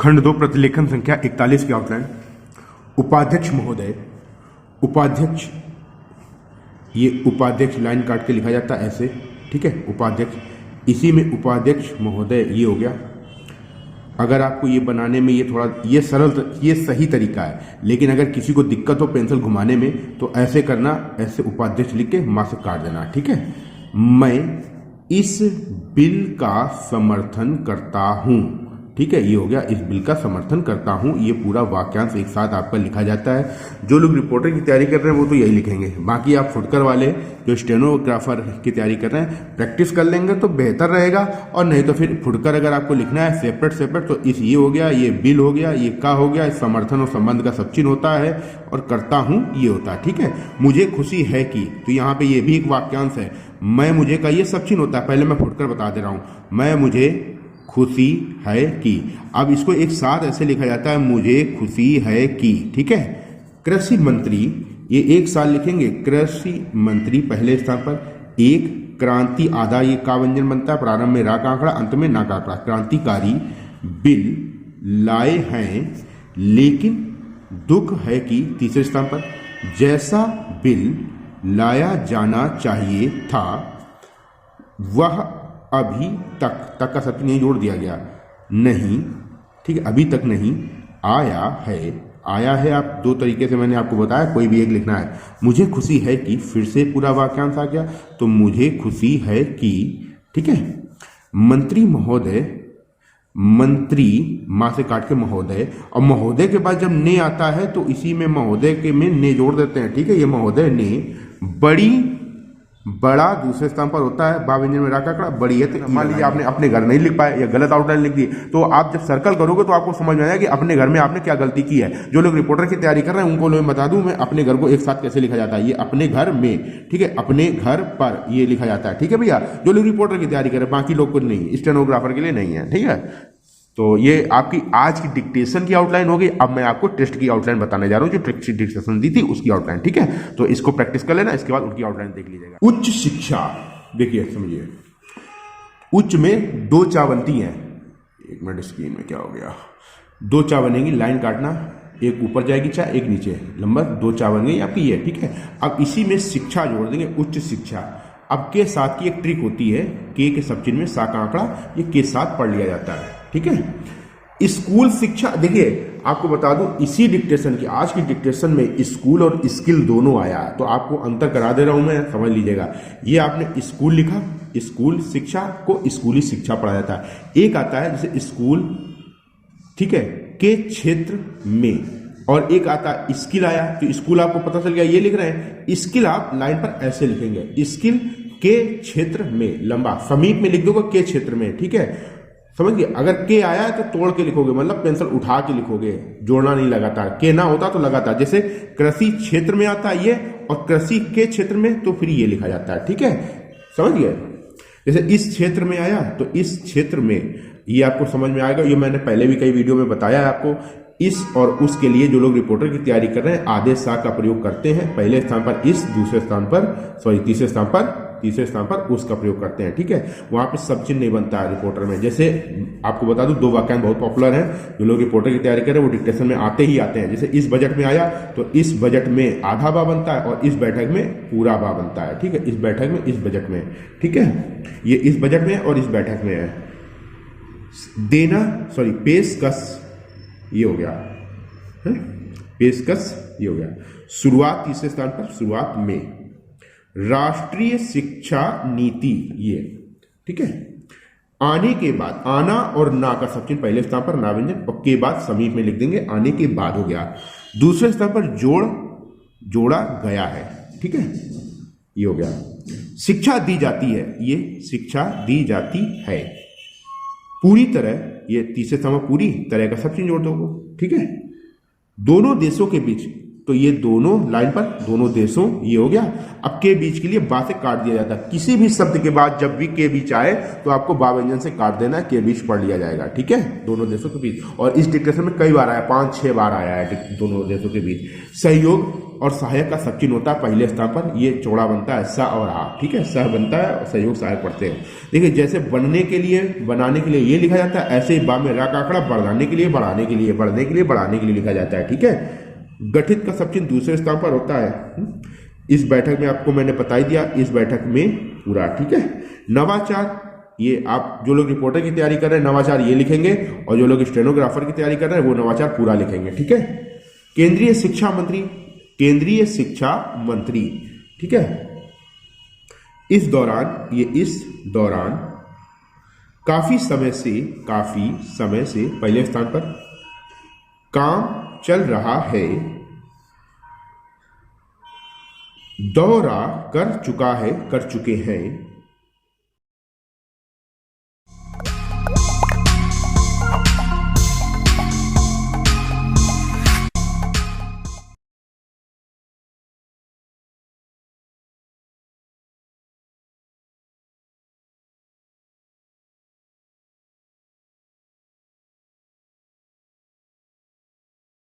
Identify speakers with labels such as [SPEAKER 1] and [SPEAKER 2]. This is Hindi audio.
[SPEAKER 1] खंड 2 प्रतिलेखन संख्या 41 की आउटलाइन। उपाध्यक्ष महोदय, उपाध्यक्ष, ये उपाध्यक्ष लाइन काट के लिखा जाता है ऐसे, ठीक है, उपाध्यक्ष, इसी में उपाध्यक्ष महोदय ये हो गया। अगर आपको ये बनाने में ये थोड़ा ये सरल, ये सही तरीका है, लेकिन अगर किसी को दिक्कत हो पेंसिल घुमाने में तो ऐसे करना, ऐसे उपाध्यक्ष लिख के मां से काट देना, ठीक है। मैं इस बिल का समर्थन करता हूं, ठीक है, ये हो गया, इस बिल का समर्थन करता हूं। ये पूरा वाक्यांश एक साथ आपका लिखा जाता है। जो लोग रिपोर्टर की तैयारी कर रहे हैं वो तो यही लिखेंगे, बाकी आप फुटकर वाले जो स्टेनोग्राफर की तैयारी कर रहे हैं प्रैक्टिस कर लेंगे तो बेहतर रहेगा, और नहीं तो फिर फुटकर अगर आपको लिखना है सेपरेट सेपरेट तो इस ये हो गया, ये बिल हो गया, ये का हो गया, इस समर्थन और संबंध का सब चिन्ह होता है, और करता हूं ये होता है, ठीक है। मुझे खुशी है कि, तो यहाँ पे ये भी एक वाक्यांश है, मैं मुझे का ये सब चिन्ह होता है, पहले मैं फुटकर बता दे रहा हूं, मैं मुझे खुशी है कि। अब इसको एक साथ ऐसे लिखा जाता है, मुझे खुशी है कि, ठीक है। कृषि मंत्री, ये एक साथ लिखेंगे, कृषि मंत्री पहले स्थान पर। एक क्रांति, आधा ये का व्यंजन बनता है, प्रारंभ में रा का आंकड़ा, अंत में ना का आंकड़ा। क्रांतिकारी बिल लाए हैं, लेकिन दुख है कि, तीसरे स्थान पर। जैसा बिल लाया जाना चाहिए था वह अभी तक का सत्य नहीं जोड़ दिया गया, नहीं, ठीक है, अभी तक नहीं आया है। आया है आप दो तरीके से मैंने आपको बताया, कोई भी एक लिखना है। मुझे खुशी है कि, फिर से पूरा वाक्यांश आ गया, तो मुझे खुशी है कि, ठीक है। मंत्री महोदय, मंत्री मां से काट के महोदय, और महोदय के बाद जब ने आता है तो इसी में महोदय के में ने जोड़ देते हैं, ठीक है। ये महोदय ने बड़ी, बड़ा दूसरे स्थान पर होता है, बा व्यंजन में राका कड़ा, बड़ी है। तो मान लीजिए आपने अपने घर नहीं लिख पाए या गलत आउटलाइन लिख दी, तो आप जब सर्कल करोगे तो आपको समझ में आएगा कि अपने घर में आपने क्या गलती की है। जो लोग रिपोर्टर की तैयारी कर रहे हैं उनको मैं बता दूं, मैं अपने घर को एक साथ कैसे लिखा जाता है, ये अपने घर में, ठीक है, अपने घर पर ये लिखा जाता है, ठीक है भैया। जो लोग रिपोर्टर की तैयारी कर रहे हैं, बाकी लोग को नहीं, स्टेनोग्राफर के लिए नहीं है, ठीक है। तो ये आपकी आज की डिक्टेशन की आउटलाइन हो गई। अब मैं आपको टेस्ट की आउटलाइन बताने जा रहा हूं, जो टेस्ट डिक्टेशन दी थी उसकी आउटलाइन, ठीक है। तो इसको प्रैक्टिस कर लेना, इसके बाद उनकी आउटलाइन देख लीजिएगा। उच्च शिक्षा, देखिए समझिए, उच्च में दो चा बनती हैं, एक मिनट स्क्रीन में क्या हो गया, दो चा बनेगी, लाइन काटना, एक ऊपर जाएगी चा, एक नीचे, लंबा दो चा बन गई आपकी ये, ठीक है। अब इसी में शिक्षा जोड़ देंगे, उच्च शिक्षा। अब के साथ की एक ट्रिक होती है, के सब चिन्ह में सा का आंकड़ा ये के साथ पढ़ लिया जाता है, ठीक है। स्कूल शिक्षा, देखिए आपको बता दूं, इसी डिक्टेशन की, आज की डिक्टेशन में स्कूल और स्किल दोनों आया, तो आपको अंतर करा दे रहा हूं मैं, समझ लीजिएगा। ये आपने स्कूल लिखा, स्कूल शिक्षा को स्कूली शिक्षा पढ़ा जाता है। एक आता है जैसे स्कूल, ठीक है, के क्षेत्र में, और एक आता है स्किल आया, तो स्कूल आपको पता चल गया, ये लिख रहे हैं। स्किल आप लाइन पर ऐसे लिखेंगे, स्किल के क्षेत्र में, लंबा, समीप में लिख दोगे के क्षेत्र में, ठीक है, समझ गए। अगर के आया है तो तोड़ के लिखोगे, मतलब पेंसिल उठा के लिखोगे, जोड़ना नहीं लगातार। के ना होता तो लगातार, जैसे कृषि क्षेत्र में आता है ये, और कृषि के क्षेत्र में तो फिर ये लिखा जाता है, ठीक है, समझ गए। जैसे इस क्षेत्र में आया तो इस क्षेत्र में, ये आपको समझ में आएगा। ये मैंने पहले भी कई वीडियो में बताया है आपको। इस और उस के लिए जो लोग रिपोर्टर की तैयारी कर रहे हैं आदेश सा का प्रयोग करते हैं, पहले स्थान पर इस, दूसरे स्थान पर, सॉरी तीसरे स्थान पर उस का प्रयोग करते हैं, ठीक है। वहां पे सब चिन्ह नहीं बनता है रिपोर्टर में। जैसे आपको बता दूं, दो वाक्यांश बहुत पॉपुलर हैं, जो लोग रिपोर्टर की तैयारी कर रहे हैं वो डिक्टेशन में आते ही आते हैं। जैसे इस बजट में आया तो इस बजट में आधा बा बनता है, और इस बैठक में पूरा बा बनता है, ठीक है। इस बैठक में, इस बजट में, ठीक है, ये इस बजट में और इस बैठक में है। देना, सॉरी पेशकश, ये हो गया है, पेशकश ये हो गया। शुरुआत तीसरे स्थान पर, शुरुआत में। राष्ट्रीय शिक्षा नीति, ये, ठीक है। आने के बाद, आना और ना का सब चिन्ह पहले स्थान पर, ना व्यंजन, और के बाद समीप में लिख देंगे, आने के बाद हो गया। दूसरे स्थान पर जोड़, जोड़ा गया है, ठीक है, ये हो गया। शिक्षा दी जाती है, ये शिक्षा दी जाती है। पूरी तरह, ये तीसरे स्थान पर पूरी तरह का सब चिन्ह जोड़ दो, ठीक है। दोनों देशों के बीच, तो ये दोनों लाइन पर दोनों देशों ये हो गया। अब के बीच के लिए बा से काट दिया जाता है। किसी भी शब्द के बाद जब भी के बीच आए तो आपको बा व्यंजन से काट देना है, के बीच पढ़ लिया जाएगा, ठीक है, दोनों देशों के बीच। और इस डिक्टेशन में कई बार आया, 5-6 बार आया है दोनों देशों के बीच। सहयोग और सहायक का सब चिन्ह होता है पहले स्थान पर, ये चौड़ा बनता है स और आ, ठीक है, सह बनता है और सहयोग सहायक पढ़ते हैं। देखिए जैसे बनने के लिए बनाने के लिए ये लिखा जाता है, ऐसे ही बा में रा का आंकड़ा बढ़ाने के लिए बढ़ाने के लिए बढ़ने के लिए बढ़ाने के लिए लिखा जाता है, ठीक है। गठित का सब चिन्ह दूसरे स्थान पर होता है। इस बैठक में आपको मैंने बता ही दिया, इस बैठक में पूरा, ठीक है। नवाचार, ये आप जो लोग रिपोर्टर की तैयारी कर रहे हैं नवाचार ये लिखेंगे, और जो लोग स्टेनोग्राफर की तैयारी कर रहे हैं वो नवाचार पूरा लिखेंगे, ठीक है। केंद्रीय शिक्षा मंत्री, केंद्रीय शिक्षा मंत्री, ठीक है। इस दौरान काफी समय से पहले स्थान पर काम चल रहा है, दौरा कर चुके हैं,